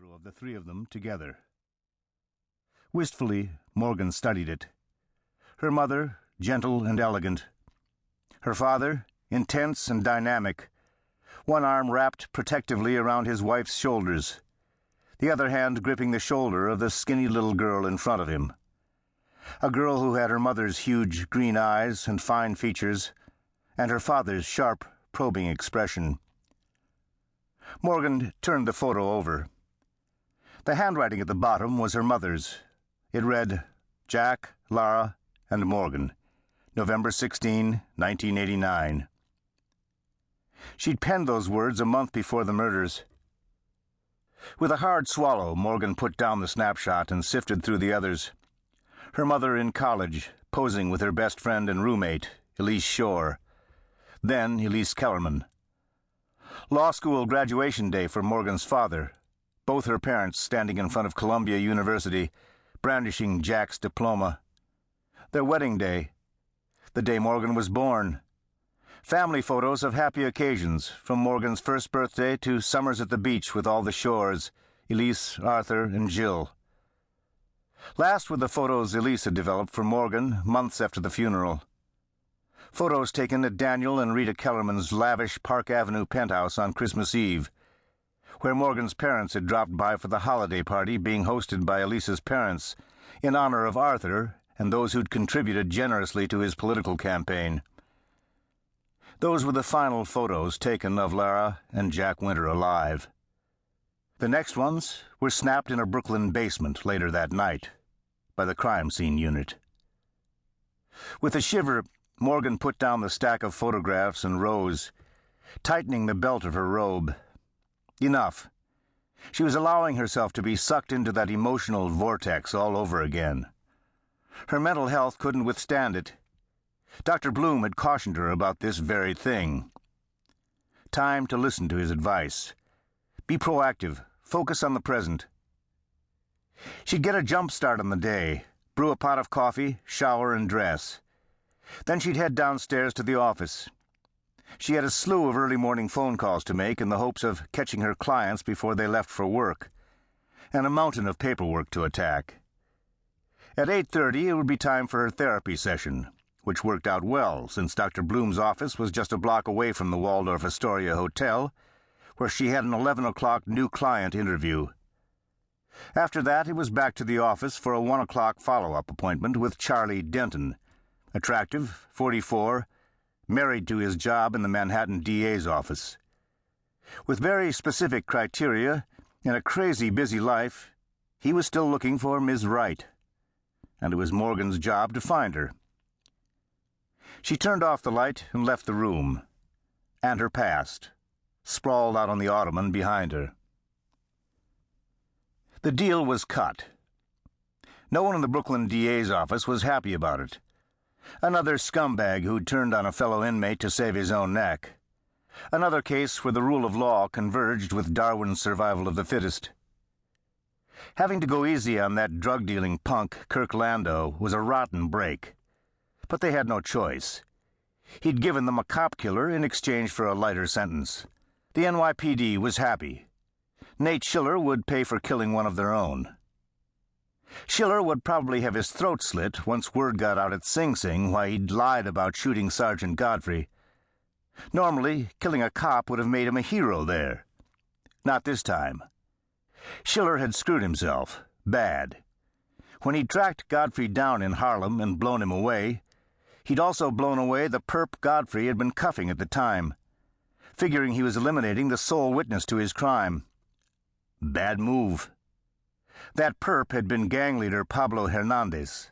photo of the three of them together. Wistfully, Morgan studied it. Her mother, gentle and elegant. Her father, intense and dynamic, one arm wrapped protectively around his wife's shoulders, the other hand gripping the shoulder of the skinny little girl in front of him. A girl who had her mother's huge green eyes and fine features, and her father's sharp, probing expression. Morgan turned the photo over. The handwriting at the bottom was her mother's. It read, Jack, Lara, and Morgan, November 16, 1989. She'd penned those words a month before the murders. With a hard swallow, Morgan put down the snapshot and sifted through the others. Her mother in college, posing with her best friend and roommate, Elise Shore. Then Elise Kellerman. Law school graduation day for Morgan's father, both her parents standing in front of Columbia University, brandishing Jack's diploma. Their wedding day, the day Morgan was born. Family photos of happy occasions, from Morgan's first birthday to summers at the beach with all the Shores, Elise, Arthur, and Jill. Last were the photos Elise had developed for Morgan months after the funeral. Photos taken at Daniel and Rita Kellerman's lavish Park Avenue penthouse on Christmas Eve, where Morgan's parents had dropped by for the holiday party being hosted by Elise's parents in honor of Arthur and those who'd contributed generously to his political campaign. Those were the final photos taken of Lara and Jack Winter alive. The next ones were snapped in a Brooklyn basement later that night by the crime scene unit. With a shiver, Morgan put down the stack of photographs and rose, tightening the belt of her robe. Enough. She was allowing herself to be sucked into that emotional vortex all over again. Her mental health couldn't withstand it. Dr. Bloom had cautioned her about this very thing. Time to listen to his advice. Be proactive. Focus on the present. She'd get a jump start on the day, brew a pot of coffee, shower, and dress. Then she'd head downstairs to the office. She had a slew of early morning phone calls to make in the hopes of catching her clients before they left for work, and a mountain of paperwork to attack. At 8:30 it would be time for her therapy session, which worked out well since Dr. Bloom's office was just a block away from the Waldorf Astoria Hotel, where she had an 11 o'clock new client interview. After that, it was back to the office for a 1 o'clock follow-up appointment with Charlie Denton, attractive, 44, married to his job in the Manhattan DA's office. With very specific criteria and a crazy busy life, he was still looking for Ms. Wright, and it was Morgan's job to find her. She turned off the light and left the room, and her past, sprawled out on the ottoman behind her. The deal was cut. No one in the Brooklyn DA's office was happy about it. Another scumbag who'd turned on a fellow inmate to save his own neck. Another case where the rule of law converged with Darwin's survival of the fittest. Having to go easy on that drug-dealing punk, Kirk Lando, was a rotten break. But they had no choice. He'd given them a cop killer in exchange for a lighter sentence. The NYPD was happy. Nate Schiller would pay for killing one of their own. Schiller would probably have his throat slit once word got out at Sing Sing why he'd lied about shooting Sergeant Godfrey. Normally, killing a cop would have made him a hero there. Not this time. Schiller had screwed himself. Bad. When he'd tracked Godfrey down in Harlem and blown him away, he'd also blown away the perp Godfrey had been cuffing at the time, figuring he was eliminating the sole witness to his crime. Bad move. That perp had been gang leader Pablo Hernandez.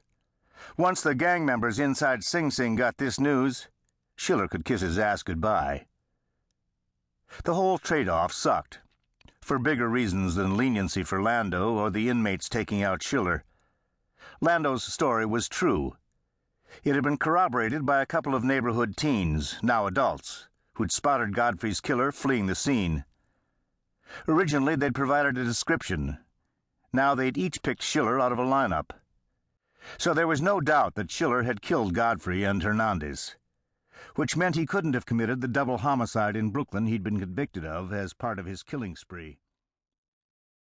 Once the gang members inside Sing Sing got this news, Schiller could kiss his ass goodbye. The whole trade-off sucked, for bigger reasons than leniency for Lando or the inmates taking out Schiller. Lando's story was true. It had been corroborated by a couple of neighborhood teens, now adults, who'd spotted Godfrey's killer fleeing the scene. Originally, they'd provided a description. Now they'd each picked Schiller out of a lineup. So there was no doubt that Schiller had killed Godfrey and Hernandez, which meant he couldn't have committed the double homicide in Brooklyn he'd been convicted of as part of his killing spree.